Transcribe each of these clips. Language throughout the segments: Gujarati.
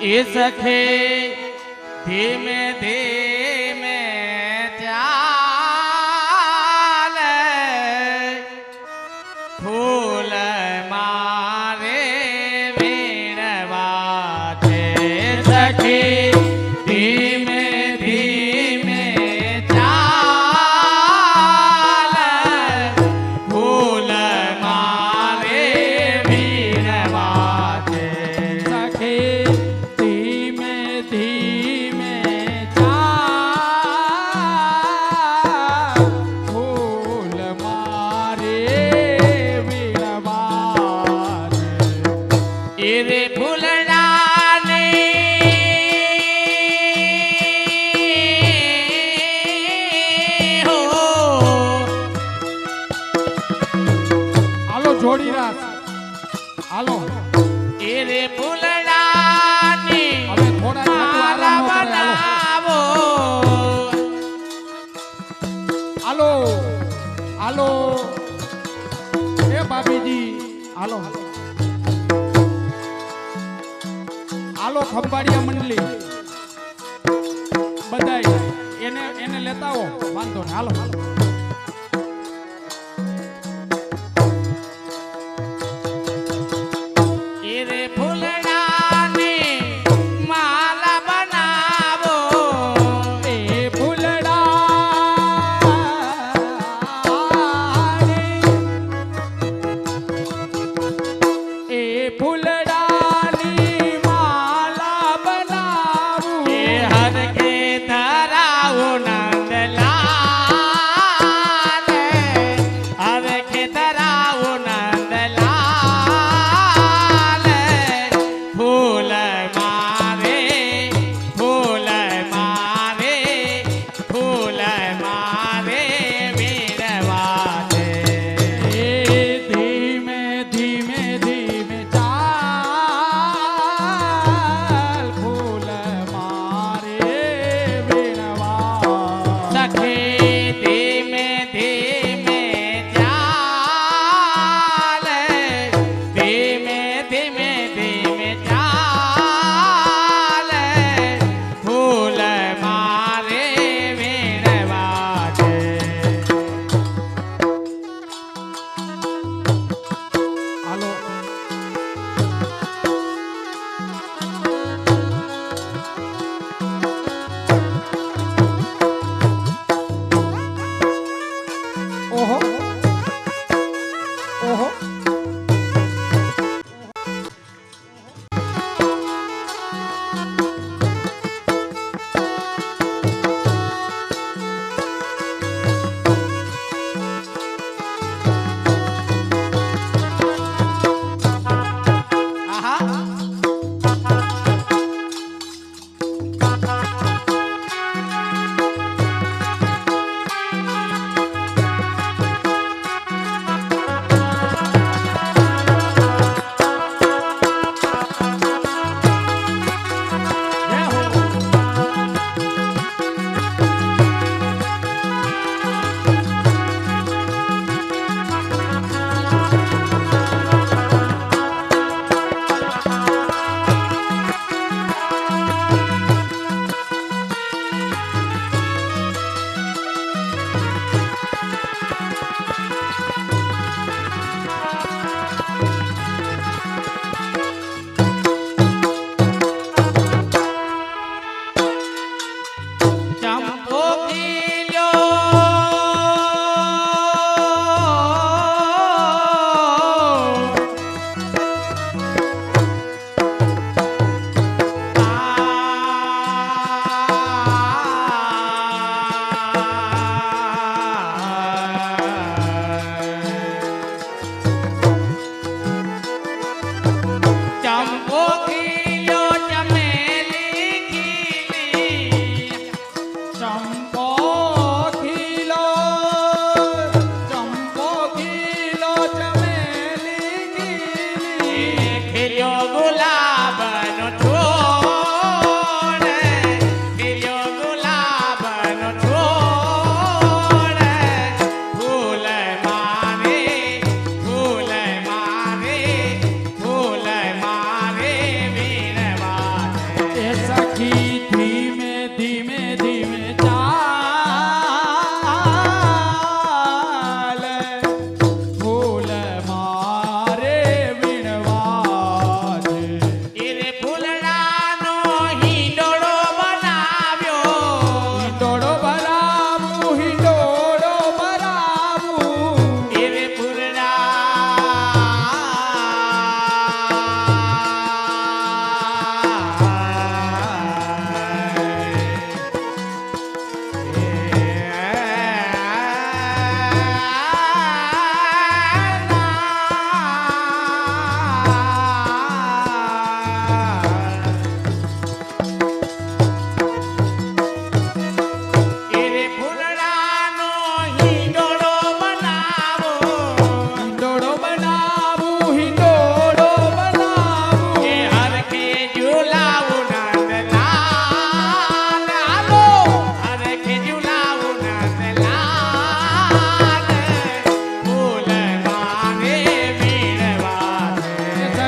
એ સખે ધીમે ધીમે ચાલે ફૂલ મારે વીણવા છે સખે ધીમે ધીમે ચાલે ફૂલ મારે વીણવા છે સખે ધીમે ધીમે ચાલ ફૂલ મારે વીણવા છે એ રે જોડી રાસ હાલો એ રે ફૂલડાની હવે થોડા આરામ બનાવો હાલો હાલો એ બાબીજી હાલો હાલો ખંભાળિયા મંડળી બધાય એને લેતા આવો વાંધો ને હાલો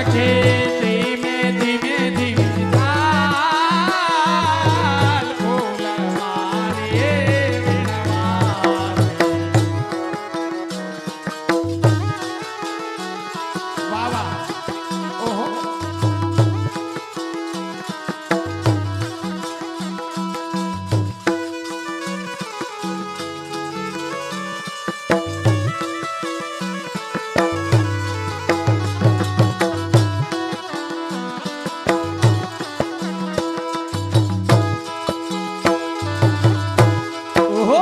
સખી ધીમે ધીમે ધીમે ચાલ ફૂલ મારે વીણવા વાહ વાહ ઓહો ઓહો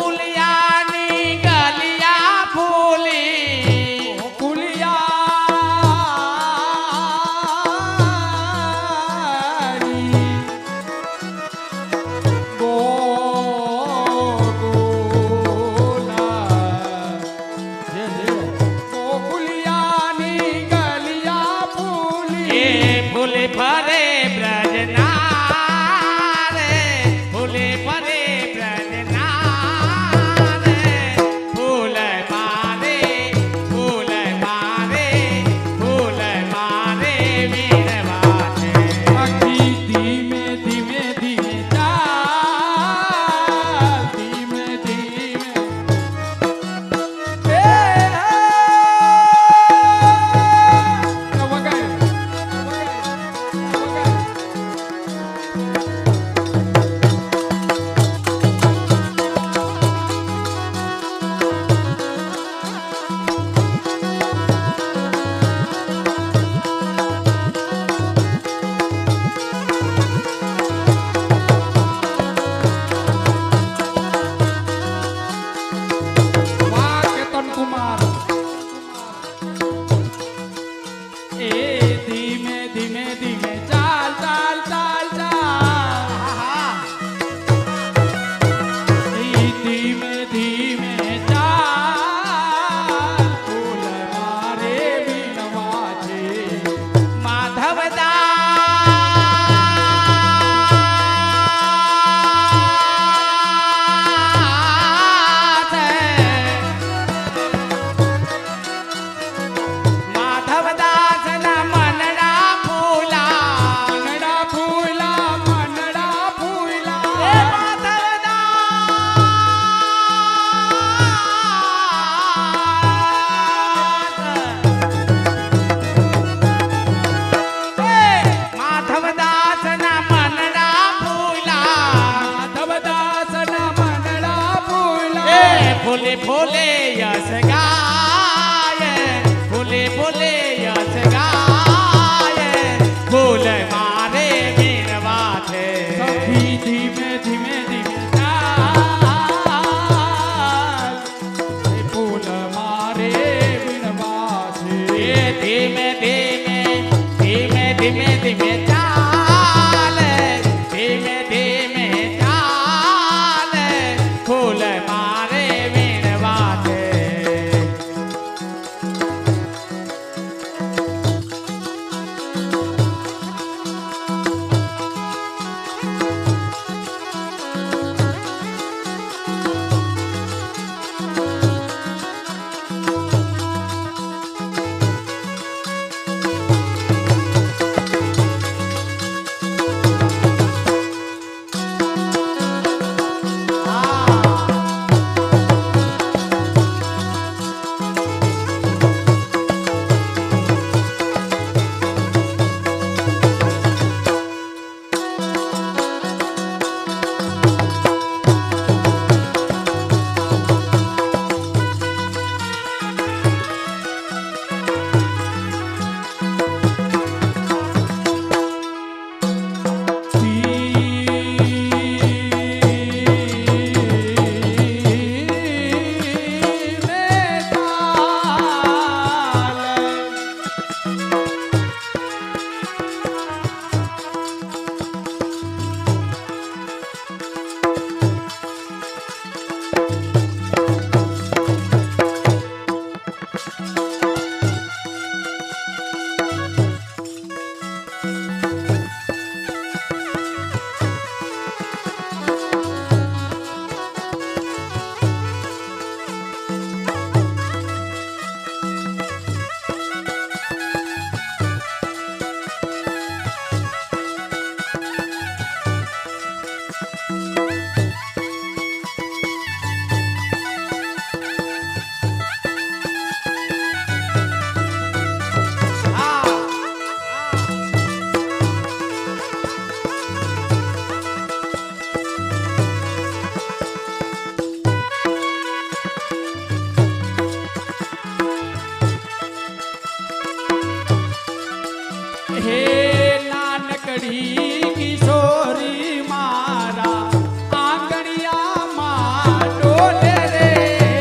ગોકુલિયાની ગલિયા ફૂલી ગોકુલિયાની ગોકુલિયાની ગલિયા ફૂલી ફૂલે ફરે બ્રજના રે ફૂલે ફરે બ્રજના રે ફૂલ મારે ફૂલ મારે ફૂલ મારે વીણવા છે સખી ધીમે ધીમે ધીમે ચાલ ધીમે ધીમે વગાડ વાહ કેતન કુમાર એ ધીમે ધીમે ધીમે ચાલ ચાલ ચાલ ચાલ એ ધીમે ધીમે ચાલ ફૂલ મારે વીણવા છે માધવદાસ ના મનડા ફૂલા મનડા ફૂલા મનડા ફૂલા એ માધવદાસ ના મનડા ફૂલા માધવદાસ ના મનડા ફૂલા એ ફૂલે ફૂલે યશ ગાય ફૂલે ફૂલે યશ ગાય ફૂલ મારે વીણવા છે સખી ધીમે ધીમે ધીમે ચાલ એ ફૂલ મારે વીણવા છે એ ધીમે ધીમે ધીમે ધીમે ધીમે ચાલ ધીમે ધીમે ચાલ ફૂલ મારે વીણવા છે હે નાનકડી કિશોરી મારા આંગણિયામાં ડોલે રે.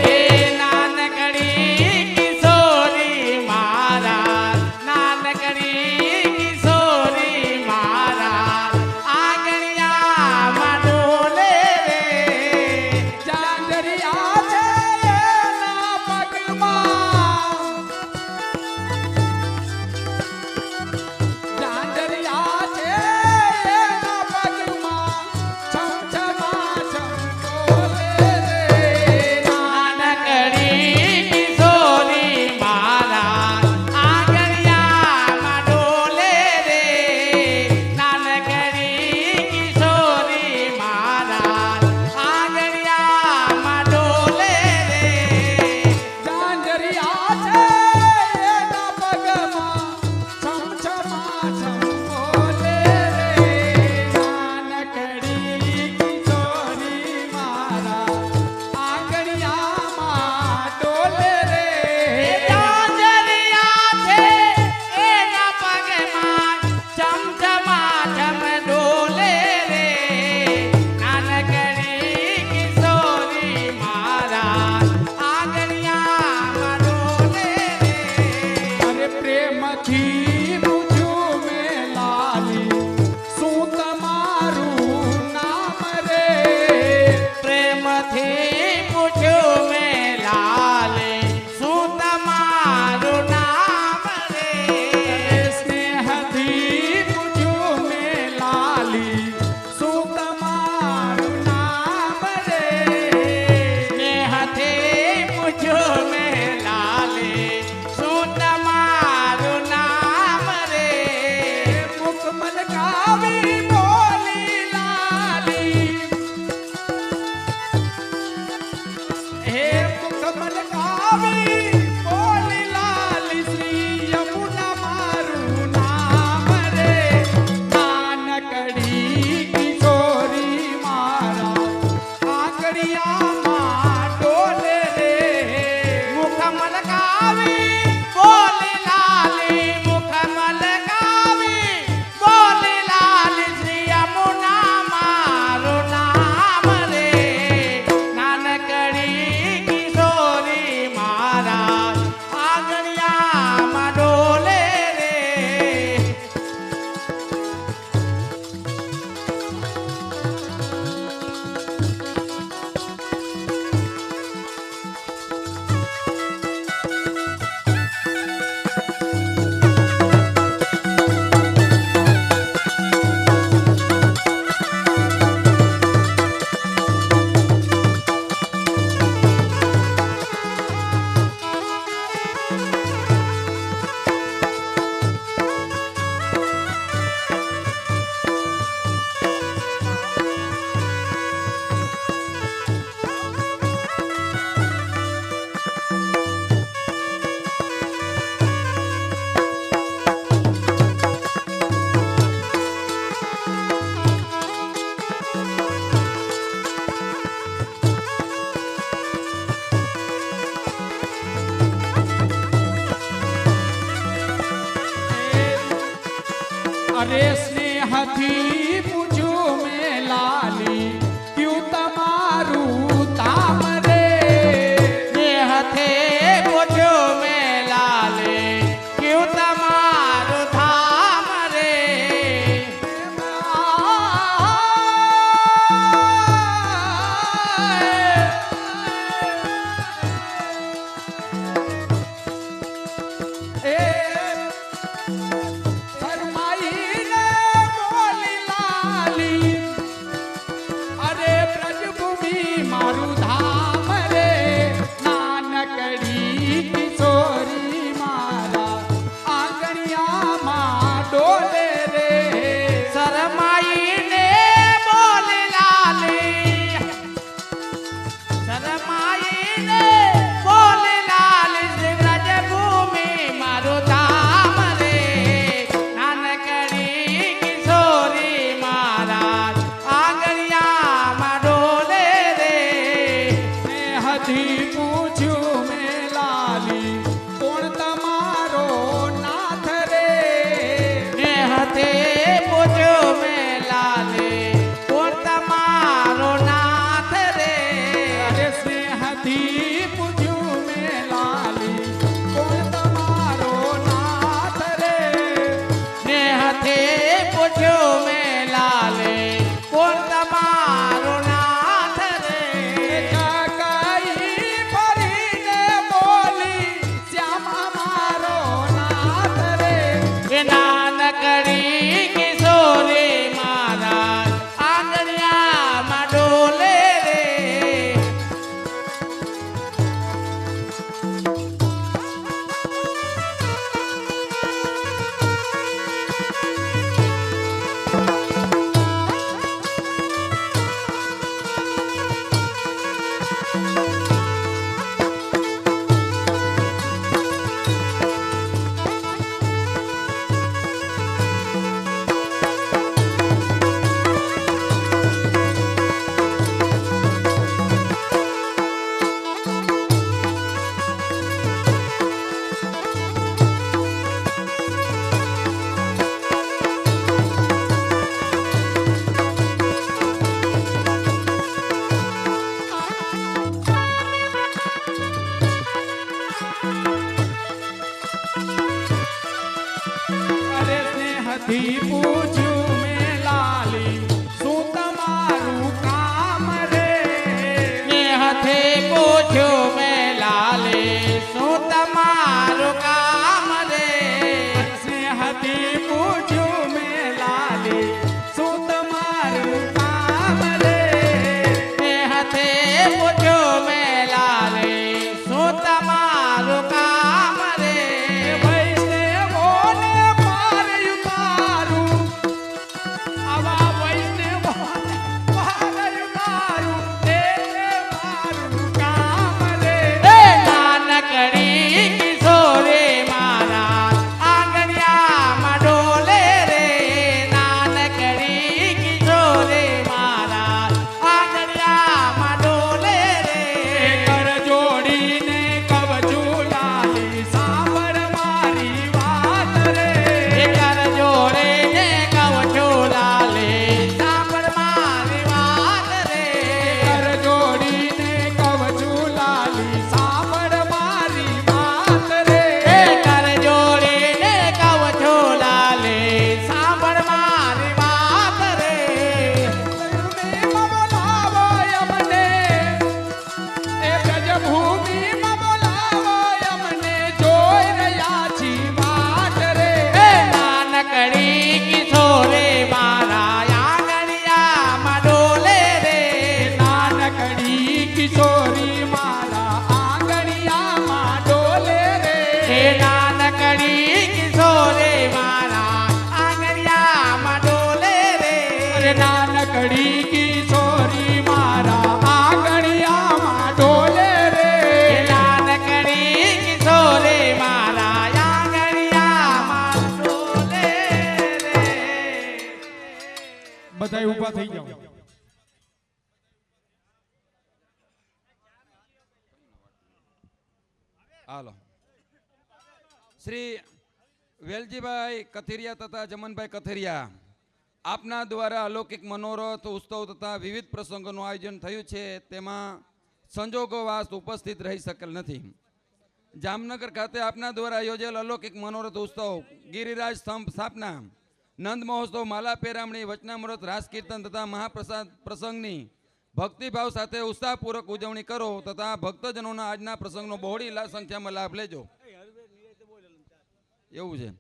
હે નાનકડી કિશોરી મારા નાનકડી કિશોરી મારા આંગણિયામાં ડોલે રે. જાંજરિયા છે એના પગમાં, જાંજરિયા છે એના પગમાં, છમછમા છમ ડોલે રે. નાનકડી કિશોરી મારા આંગણિયામાં ડોલે રે. નાનકડી કિશોરી મારા આંગણિયામાં ડોલે રે. જાંજરિયા છે એના પગમાં, છમછમા છમ બોલે રે. નાનકડી કિશોરી મારા આંગણિયામાં ડોલે રે. જાંજરિયા છે એના પગમાં ચમચમા ચમ ડોલે રે. નાનકડી કિશોરી મારા આંગણિયામાં ડોલે રે. અરે પ્રેમથી પૂછ્યું મેં લાલી, શું તમારું નામ રે? પ્રેમથી પૂછ્યું મેં લાલે શું તમારું નામ રે. સ્નેહથી પૂછ્યું મેં લાલી, શું તમારું નામ રે? સ્નેહથી પૂછ્યું મેં લાલે શું તમારું નામ રે. મુખ મલકાવી બોલી લાલી, હે મુખ મલકાવી બોલી લાલી, શ્રી યમુના મારું નામ રે. નાનકડી કિશોરી મારા આંગણિયામાં ડોલે રે. મુખ મલકાવી બોલી લાલી મુખ મલકાવી બોલી લાલી શ્રી યમુના મારું નામ રે. નાનકડી કિશોરી મારા આંગણિયામાં ડોલે રે. અરે સ્નેહથી પૂછ્યું મેં લાલી, ક્યું તમારું તામ રે? સ્નેહથી પૂછ્યું મેં લાલે ક્યું તમારું ધામ રે. કરીને બોલે લાલ શ્રી વ્રજ ભૂમિ મારું ધામ રે નાનકડી કિશોરી મહારાજ આંગણિયામાં ડોલે રે સ્નેહથી પૂછ્યું મેં લાલી કોણ તમારો નાથ રે ને હાથે પૂછ્યો મેં લાલે કોણ તમારો નાથ રે અરે સ્નેહથી પૂછ્યું મેં લાલી કોણ તમારો નાથ રે ને હાથે પૂછ્યો મેં લાલે કોણ તમારો નાથ રે કાકાઈ ફરીને બોલી શ્યામ અમારો નાથ રે એ નાનકડી કિશોરી મહારાજ આંગણિયામાં ડોલે રે અરે સ્નેહથી પૂછ્યું મેં લાલી શું તમારું કામ રે ને હાથે પૂછ્યો મેં લાલે શું તમારું કામ રે સ્નેહથી પૂછ્યું મેં લાલી શું તમારું કામ રે ને હાથે પૂછ્યો મેં લાલે શું તમારું કામ રે વૈષ્ણવોને પાર ઉતારું આવા વૈષ્ણવોને પાર ઉતારું તે મારું કામ રે એ નાનકડી કિશોરી મહારાજ આંગણિયામાં ડોલે રે નાનકડી કિશોરી મહારાજ આંગણિયામાં ડોલે રે કર જોડીને કવચું લાલી સાંભળ મારી વાત રે એ કર જોડે ને કહું છું લાલે સાંભળ મારી વાત રે કર જોડીને કવચું લાલી સાંભળ મારી વાત રે એ કર જોડે ને કહું છું લાલે સાંભળ મારી વાત રે બોલાવો અમને એ બ્રજભૂમિમાં બોલાવો અમને જોઈ રહ્યા છી વાટ રે એ નાનકડી કિશોરી મારા આંગણિયામાં ડોલે રે નાનકડી કિશોરી મારા આંગણિયામાં ડોલે રે એ નાનકડી કિશોરી મારા આંગણિયામાં ડોલે રે અરે નાનકડી કિશોરી મારા આંગણિયામાં ડોલે રે એ નાનકડી કિશોરી મારા આંગણિયામાં ડોલે રે બધાય ઊભા થઈ જાઓ હાલો શ્રી વેલજીભાઈ કથિરિયા તથા જમનભાઈ કથિરિયા આપના દ્વારા અલૌકિક મનોરથ ઉત્સવ તથા વિવિધ પ્રસંગોનું આયોજન થયું છે તેમાં સંજોગોવશ ઉપસ્થિત રહી શકેલ નથી જામનગર ખાતે આપના દ્વારા યોજેલ અલૌકિક મનોરથ ઉત્સવ ગિરિરાજ સ્તંભ સ્થાપના નંદ મહોત્સવ માલા પેરામણી વચનામૃત રાસ કીર્તન તથા મહાપ્રસાદ પ્રસંગની ભક્તિભાવ સાથે ઉત્સાહપૂર્વક ઉજવણી કરો તથા ભક્તજનોના આજના પ્રસંગનો બહોળી સંખ્યામાં લાભ લેજો એવું છે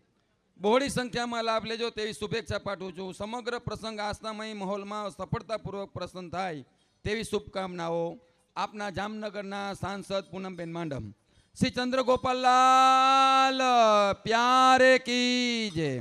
બહોળી સંખ્યામાં લાભ લેજો તેવી શુભેચ્છા પાઠવું છું સમગ્ર પ્રસંગ આસ્થામય માહોલમાં સફળતાપૂર્વક પ્રસન્ન થાય તેવી શુભકામનાઓ આપના જામનગરના સાંસદ પૂનમબેન માંડમ શ્રી ચંદ્રગોપાલ લાલ પ્યારે કી જય